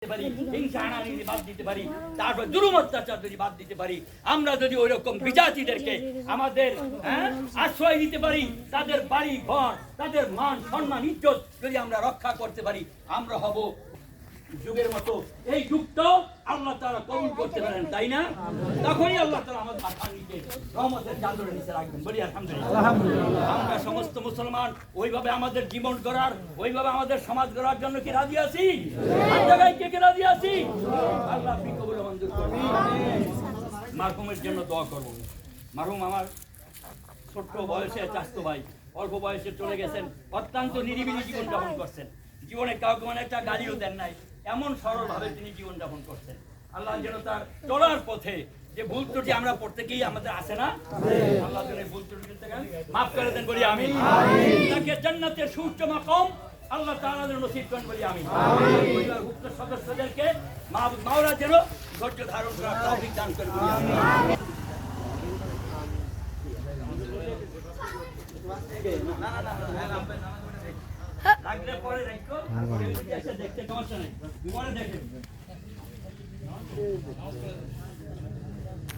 বাদ দিতে পারি, তারপর জুলুম অত্যাচার যদি বাদ দিতে পারি, আমরা যদি ওই রকম বিজাতিদেরকে আমাদের আশ্রয় দিতে পারি, তাদের বাড়ি ঘর, তাদের মান সম্মান ইজ্জত যদি আমরা রক্ষা করতে পারি, আমরা হব যুগের মতো। এই যুগটাও আল্লাহ তাআলা কবুল করতে পারেন, তাই না? তখনই আল্লাহ তাআলা আমাদের মাথার নিচে রহমতের চাদরের নিচে রাখবেন। বলি আলহামদুলিল্লাহ। আমরা সমস্ত মুসলমান ওইভাবে আমাদের জীবন গড়ার, ওইভাবে আমাদের সমাজ গড়ার জন্য কি রাজি আছি? আর জায়গায় কে কে রাজি আছি? আল্লাহ আপনি কবুল মঞ্জুর করুন। মারহুমের জন্য দোয়া করব। মারহুম আমার ছোট্ট বয়সে চাচাতো ভাই, অল্প বয়সে চলে গেছেন, অত্যন্ত নিরিবিলি জীবন যাপন করছেন। জীবনে কাউকে মানে একটা গালিও দেন নাই, এমন সরল ভাবে তিনি জীবন যাপন করছেন। আল্লাহ যেন তার চলার পথে যে ভুল ত্রুটি আমরা প্রত্যেকেই আমাদের আছে না, আল্লাহ যেন ভুল ত্রুটি থেকে মাফ করে দেন, বলি আমিন। তাকে জান্নাতের সুউচ্চ মাকাম আল্লাহ তাআলা যেন নসিব করেন, বলি আমিন। পরিবার ভুক্ত সদস্যদেরকে মাওলা যেন ধৈর্য ধারণ করার তৌফিক দান করেন, বলি আমিন। লাগলে পরে দেখো, দেখতে সমস্যা নেই, পরে দেখেন।